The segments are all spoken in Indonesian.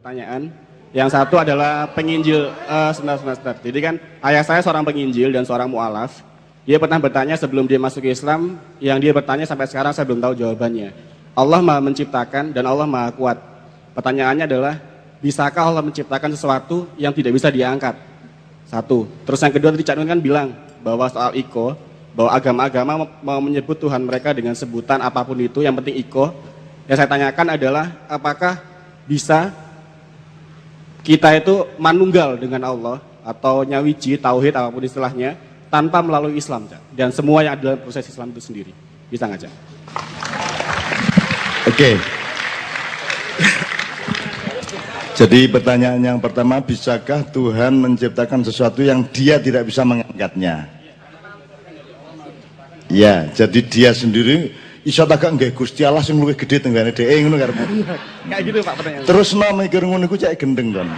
pertanyaan. Yang satu adalah penginjil. Sebentar. Jadi kan ayah saya seorang penginjil dan seorang mu'alaf. Dia pernah bertanya sebelum dia masuk Islam, yang dia bertanya sampai sekarang saya belum tahu jawabannya. Allah Maha menciptakan dan Allah Maha kuat. Pertanyaannya adalah, bisakah Allah menciptakan sesuatu yang tidak bisa diangkat? Satu. Terus yang kedua tadi Cak Nun kan bilang bahwa soal iko, bahwa agama-agama mau menyebut Tuhan mereka dengan sebutan apapun itu, yang penting iko. Yang saya tanyakan adalah, apakah bisa kita itu manunggal dengan Allah atau nyawiji, tauhid, apapun istilahnya, tanpa melalui Islam, Cak? Dan semua yang ada dalam proses Islam itu sendiri. Bisa nggak, Cak? Oke. Jadi pertanyaan yang pertama, bisakah Tuhan menciptakan sesuatu yang dia tidak bisa mengangkatnya? Ya, jadi dia sendiri iso tak nggih Gusti Allah sing luwih gedhe tenggane dhewe ngono karepmu. Kayak gitu Pak pertanyaan. Terus mikir ngono iku cek gendeng kan.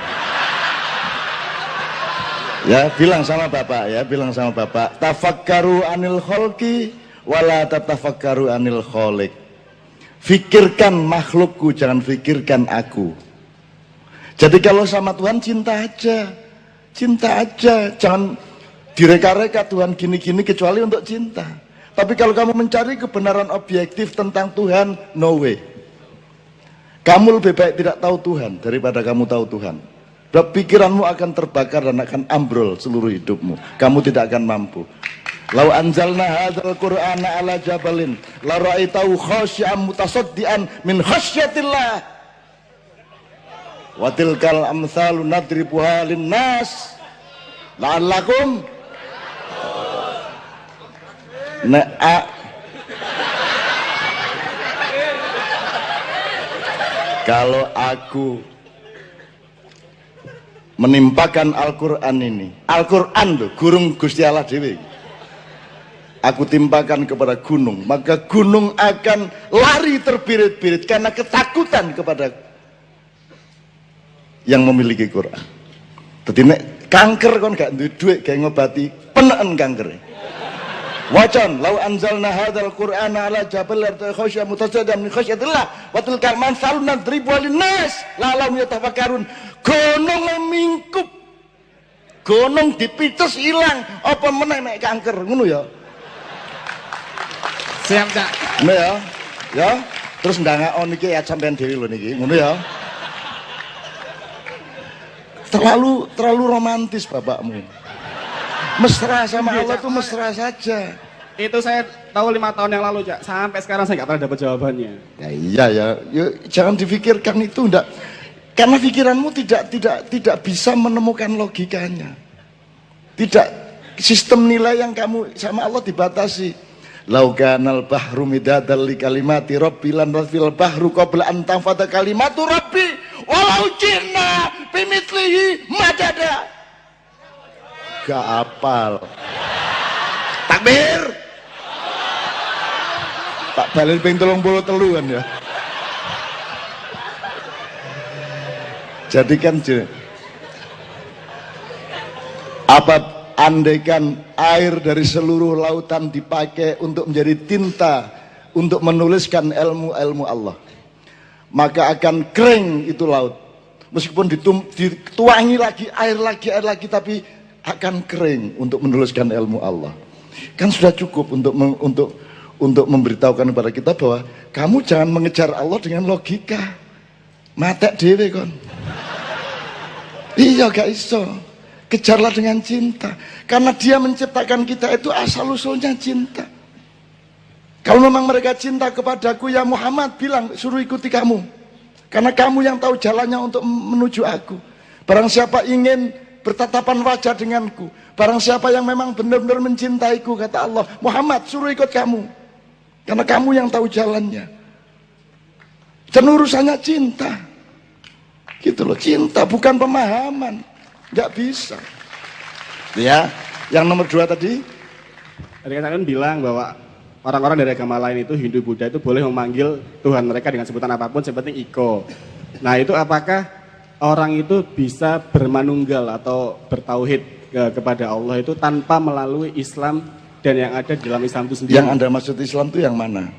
Ya, bilang sama Bapak, tafakkaru anil khalqi wala tatafakkaru anil khaliq. Fikirkan makhlukku, jangan fikirkan aku. Jadi kalau sama Tuhan cinta aja, jangan direka-reka Tuhan gini-gini kecuali untuk cinta. Tapi kalau kamu mencari kebenaran objektif tentang Tuhan, no way. Kamu lebih baik tidak tahu Tuhan daripada kamu tahu Tuhan. Pikiranmu akan terbakar dan akan ambrol seluruh hidupmu. Kamu tidak akan mampu. Lau anzalna hadzal qur'ana ala jabalin la ra'aitahu khashi'an mutasaddian min khasyatillah. Wa tilkal amsalu nadribuha linnas la'allakum kalau aku menimpakan Al-Quran ini, Al-Quran tuh gurung Gusti Allah dewi, aku timpakan kepada gunung, maka gunung akan lari terbirit-birit karena ketakutan kepada yang memiliki Quran. Jadi nek kanker kon gak duwe duit gawe ngobati peneken kanker. Wacan lau anzalna hadzal qur'ana ala jabal khasya mutasaddian min khasyatillah wa tilkal mansalun nadribu linnas la lam yatafakkarun. Gunung mingkup, gunung dipites hilang, apa meneh nek kanker ngono ya. Siap, Cak. Ngono ya. Ya, terus ndangakon iki ya sampean dhewe lho niki, ngono ya. Terlalu romantis bapakmu. Mesra sama Allah tuh mesra saja. Itu saya tahu 5 tahun yang lalu, Cak. Sampai sekarang saya nggak pernah dapat jawabannya. Ya iya ya. Jangan difikirkan itu enggak. Karena pikiranmu tidak bisa menemukan logikanya. Tidak, sistem nilai yang kamu sama Allah dibatasi. Lau kanal bahru midadal li kalimati rabbi lan fil bahru qabla an tanfada kalimatu rabbi walau jinna bimithlihi madada. Gak apal. Takbir. Tak balen ping 33 kan ya. Jadi kan apa andaikan air dari seluruh lautan dipakai untuk menjadi tinta untuk menuliskan ilmu-ilmu Allah, maka akan kering itu laut. Meskipun dituangi lagi air lagi tapi akan kering untuk menuliskan ilmu Allah. Kan sudah cukup untuk memberitahukan kepada kita bahwa kamu jangan mengejar Allah dengan logika. Matek dhewe kon. Iya gak iso. Kejarlah dengan cinta. Karena dia menciptakan kita itu asal-usulnya cinta. Kalau memang mereka cinta kepadaku, ya Muhammad bilang suruh ikuti kamu. Karena kamu yang tahu jalannya untuk menuju aku. Barang siapa ingin bertatapan wajah denganku, barang siapa yang memang benar-benar mencintaiku, kata Allah, Muhammad suruh ikut kamu. Karena kamu yang tahu jalannya. Dan urusannya cinta. Gitu loh, cinta bukan pemahaman. Nggak bisa. Ya, yang nomor 2 tadi. Tadi kan bilang bahwa orang-orang dari agama lain itu, Hindu, Buddha itu boleh memanggil Tuhan mereka dengan sebutan apapun, yang penting iko. Nah itu apakah orang itu bisa bermanunggal atau bertauhid kepada Allah itu tanpa melalui Islam dan yang ada di dalam Islam itu sendiri? Yang Anda maksud Islam itu yang mana?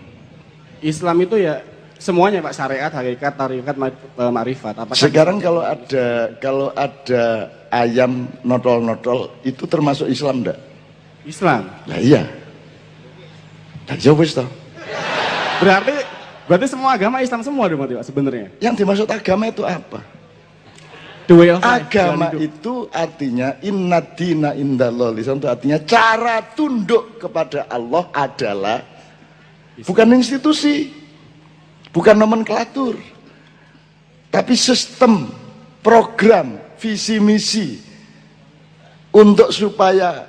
Islam itu ya semuanya Pak, syariat, hakikat, tarikat, makrifat. Apakah Sekarang kalau ada ayam notol-notol itu termasuk Islam enggak? Islam? Lah iya. Nah, ya wis toh. Berarti semua agama Islam semua dong Pak sebenarnya. Yang dimaksud agama itu apa? The way of life, Agama jalan hidup. itu artinya inna dina indallah lisan, itu artinya cara tunduk kepada Allah adalah bukan institusi, bukan nomenklatur, tapi sistem, program, visi misi untuk supaya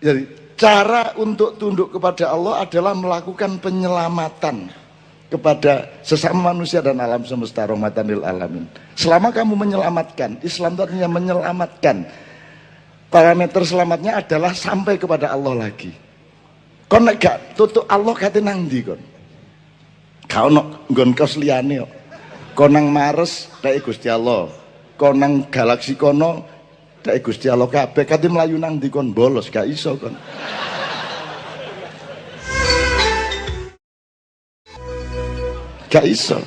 jadi cara untuk tunduk kepada Allah adalah melakukan penyelamatan kepada sesama manusia dan alam semesta, rahmatan lil alamin. Selama kamu menyelamatkan, Islam itu artinya menyelamatkan. Parameter selamatnya adalah sampai kepada Allah lagi. Kon nek gak tutuk Allah kate nang ndi kon? Gak ono nggon kos liyane kok. Kon nang Mars tek Gusti Allah. Kon nang galaksi kono tek Gusti Allah kabeh. Kate mlayu nang ndi kon bolos gak iso kon. Gak iso.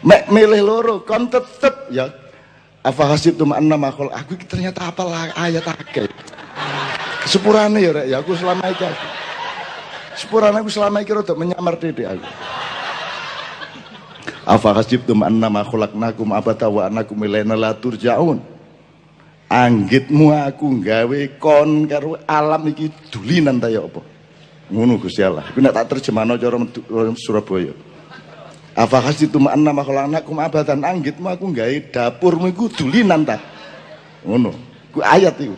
Mek milih loro kon tetep ya afa hasibtum annama khol aku ternyata apalah ayat akeh. Sepurane ya rek ya aku selama iki. Sepurane aku selama iki rada menyamar dede aku. Afa hasibtum annama khalaqnakum abata wa annakum ilaina la turja'un. Anggitmu aku gawe kon karo alam iki dulinan ta ya apa? Ngono Gusti Allah. Iku nek tak terjemahno cara Surabaya. Afa hasibtum annama khalaqnakum abatan, anggitmu aku gawe dapurmu iku dulinan ta. Ngono. Ku ayat iku.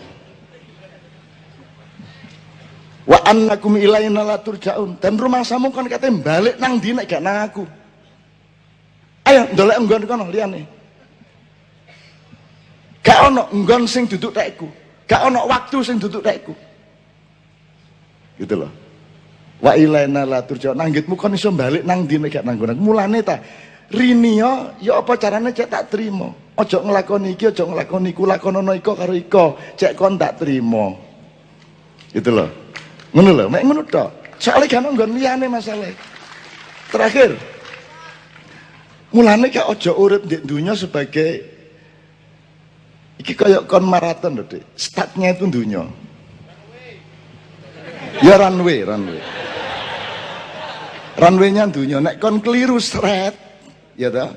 Wa annakum ilaina la turja'un, dan rumahmu kan kate balik nang ndi nek gak nang aku. Ayo ndolek nggon kono liyane. Gak ono nggon sing duduk tekku. Gak ono waktu sing duduk tekku. Gitu loh. Wa ilaina la turja'un, nanggitmu kon iso balik nang ndi nek gak nang nggon. Mulane ta rinio ya apa carane cek tak trimo. Aja nglakoni iki, aja nglakoni iku, lakonono iko karo iko, cek kon tak trimo. Gitu loh. Ngono lho, mek ngono tok. Soale gak ono nggon liyane masalah. Terakhir, mulane gak aja urip di dunia sebagai iki kayak kon maraton lho, Dik. Startnya itu dunia. Ya runway. Runway-nya dunia, nek kon keliru seret, ya toh.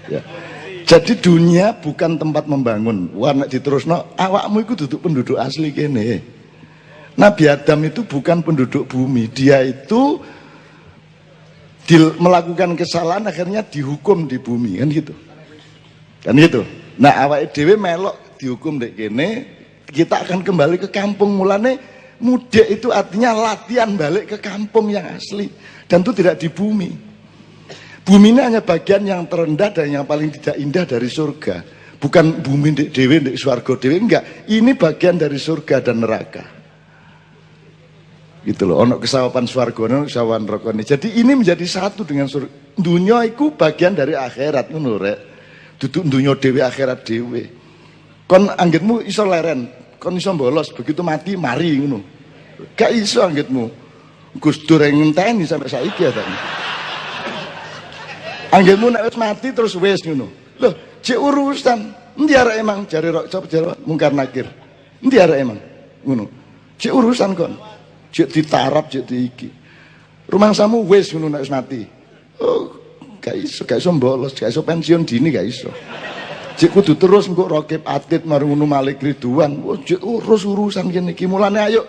Ya. Jadi dunia bukan tempat membangun. Wah nek diterusno awakmu iku duduk penduduk asli kene. Nabi Adam itu bukan penduduk bumi, dia itu melakukan kesalahan akhirnya dihukum di bumi kan gitu. Kan gitu. Nah awake dhewe melok dihukum dek kene, kita akan kembali ke kampung. Mulane mudik itu artinya latihan balik ke kampung yang asli, dan itu tidak di bumi. Bumi ini hanya bagian yang terendah dan yang paling tidak indah dari surga. Bukan bumi ndek dhewe ndek swarga dhewe, enggak. Ini bagian dari surga dan neraka. Gitu loh, ono kesawapan swarga, ono kesawapan neraka. Jadi ini menjadi satu dengan surga. Dunia itu bagian dari akhirat ngono rek. Duduk dunia dhewe akhirat dhewe. Kon anggitmu iso leren, kon iso bolos, begitu mati mari ngono. Gak iso anggitmu. Gus Dur yang ngenteni sampai saiki ya tadi. Anggitmu nek wis mati terus wis ngono. Loh, cek urusan. Endi arek emang jare rok sapa jare mungkar nakir. Endi arek emang ngono. Cek urusan kon. Cek ditarap, cek diiki. Rumangsamu wis ngono nek wis mati. Oh, gak iso bolos, gak iso pensiun dini gak iso. Cek kudu terus engko rokib atit marang ngono Malik Ridwan. Oh, cek urus urusan kene iki. Mulane ayo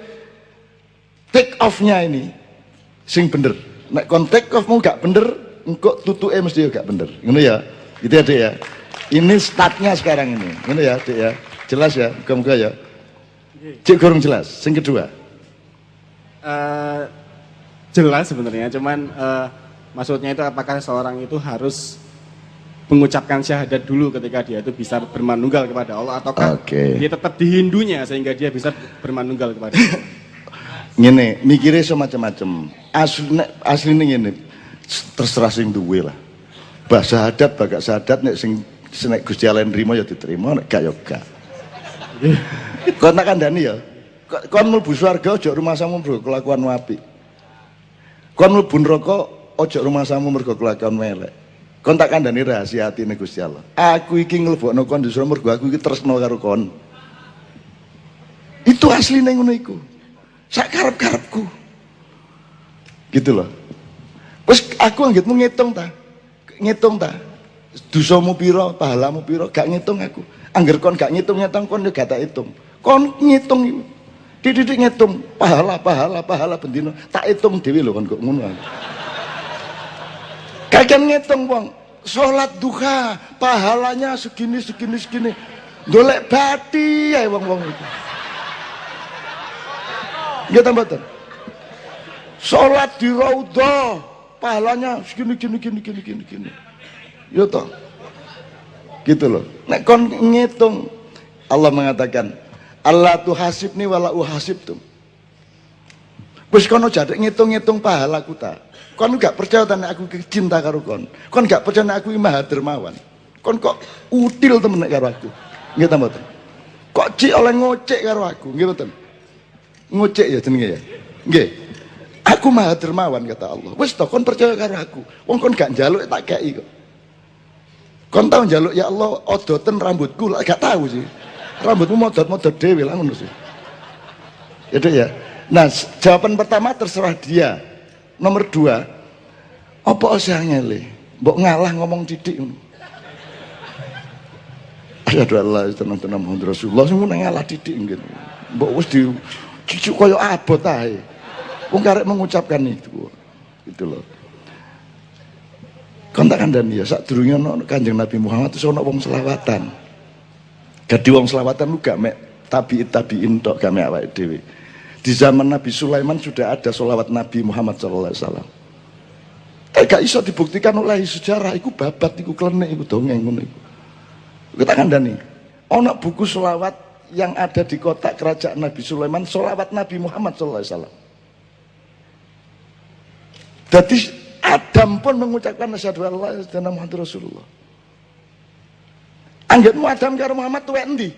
take off-nya ini sing bener. Nek kon take off-mu gak bener, engko tutuke mesti gak bener. Ngono ya. Gitu ya, Dek ya. Ini startnya sekarang ini. Ngono ya, Dek ya. Jelas ya, muga-muga ya. Cek kurang jelas. Sing kedua. Jelas sebenarnya, cuman maksudnya itu apakah seorang itu harus mengucapkan syahadat dulu ketika dia itu bisa bermanunggal kepada Allah, ataukah dia tetap di Hindunya sehingga dia bisa bermanunggal kepada Allah? Ngene, mikirnya semacam-macam. Asline ngene, terserah sing duwe lah. Bah syahadat, bagak syahadat nek sing nek Gusti Allah nrimo ya diterima, nek gak ya gak. Kon tak kandhani ya. Kon mlebu swarga aja rumah samu bro kelakuan apik. Kon mlebu neraka ojo rumangsamu mergo kelakuan elek. Kon tak kandhani rahasia atine Gusti Allah. Aku iki nglebokno kon justru mergo aku iki tresno karo kon. Itu asline ngono iku. Sak karep-karepku. Gitu loh. Wis aku anggitmu ngitung ta. Ngitung ta. Dosamu pira, pahalamu pira, gak ngitung aku. Angger kon gak ngitung-ngitung kon yo gak tak hitung. Kon ngitung titik ngitung pahala bendino tak hitung dhewe lho kon kok ngono. Kagak ngitung wong, salat duha pahalanya segini. Golek bati ae wong-wong itu. Nggih ta mboten? Salat di raudhah pahalanya segini. Yo toh. Gitu loh. Nek kon ngitung Allah mengatakan, Allah tuhasibni wala uhasibtum. Wis kono jadek ngitung-ngitung pahalaku ta. Kon gak percaya tenan aku cinta karo kon. Kon gak percaya aku maha dermawan. Kon kok util temen karo aku. Nggih ta mboten? Kok cik oleh ngocek karo aku, nggih mboten? Ngocek ya jenenge ya. Nggih. Aku maha dermawan kata Allah. Wis to kon percaya karo aku. Wong kon gak njaluk tak kei kok. Kon tau njaluk ya Allah odoten rambutku, lah gak tahu sih. Rambutmu modot-modot dhewe lah ngono sih. Ya Dek ya. Nah, jawaban pertama terserah dia. Nomor 2, apa usah ngele? Mbok ngalah ngomong titik ngono. Asyhadu an la ilaha illallah Muhammadur Rasulullah sing ngalah titik nggih. Mbok wis di cucuk koyo abot ae. Wong karek mengucapkan itu. Gitu loh. Kon tak kandhani ya sadurunge ana Kanjeng Nabi Muhammad terus ana wong selawatan. Dadi wong selawatan lu gak mek tabiin tok gak mek awake dhewe. Di zaman Nabi Sulaiman sudah ada sholawat Nabi Muhammad SAW. Gak iso dibuktikan oleh sejarah. Iku babat, iku klenik, iku dongeng ngono iku. Kita kandhani. Ana buku sholawat yang ada di kotak kerajaan Nabi Sulaiman, sholawat Nabi Muhammad SAW. Jadi Adam pun mengucapkan asyhadu an la ilaha illallah Muhammadur Rasulullah. Anggitmu Adam karo Muhammad tuwek endi?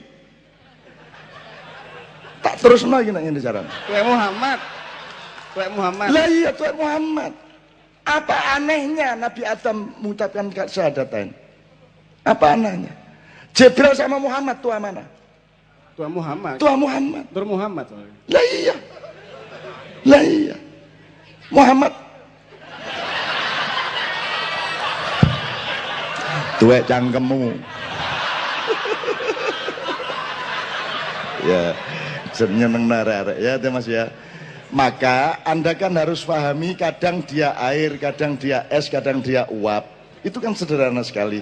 Tak terus lagi nak ngene carane. Tuwek Muhammad. Lah iya tuwek Muhammad. Apa anehnya Nabi Adam mengucapkan syahadatain? Apa anehnya? Jibril sama Muhammad tua mana? Tua Muhammad. Tur Muhammad. Lah iya. Muhammad. Tuwek cangkemmu. Ya. Seneng narek ya Mas ya. Maka Anda kan harus pahami kadang dia air, kadang dia es, kadang dia uap. Itu kan sederhana sekali.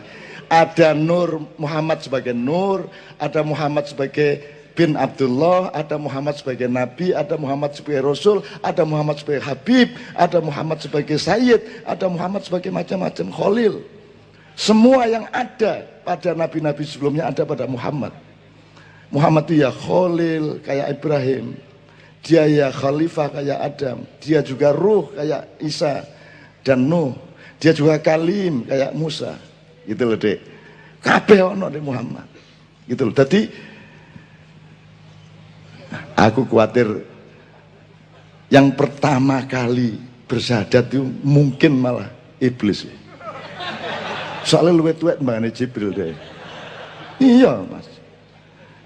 Ada Nur Muhammad sebagai Nur, ada Muhammad sebagai bin Abdullah, ada Muhammad sebagai Nabi, ada Muhammad sebagai Rasul, ada Muhammad sebagai Habib, ada Muhammad sebagai Sayyid, ada Muhammad sebagai macam-macam Khalil. Semua yang ada pada nabi-nabi sebelumnya ada pada Muhammad. Muhammad itu ya Khalil kayak Ibrahim, dia ya Khalifah kayak Adam, dia juga Ruh kayak Isa dan Nuh, dia juga Kalim kayak Musa, gitu loh Dek. Kabeh ono di Muhammad, gitu loh. Jadi aku khawatir yang pertama kali bersyahadat itu mungkin malah iblis. Soalnya luwih tuwek mbane Jibril deh. Iya Mas.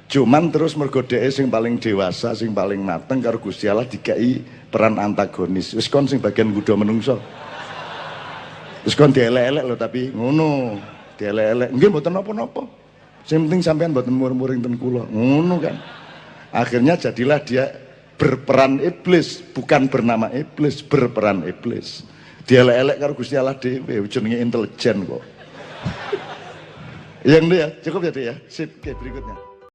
Cuman terus mergo dheke sing paling dewasa, sing paling mateng karo Gusti Allah dikai peran antagonis. Wis kon sing bagian nggodha menungso. Wis kon dielek-elek lho tapi ngono, dielek-elek. Nggih mboten napa-napa. Sing penting sampean mboten mur-muring ten kula. Ngono kan. Akhirnya jadilah dia berperan iblis, bukan bernama iblis, berperan iblis. Dielek-elek karo Gusti Allah dhewe, jenenge intelijen kok. Yang dia cukup ya Dek ya. Sip, oke berikutnya.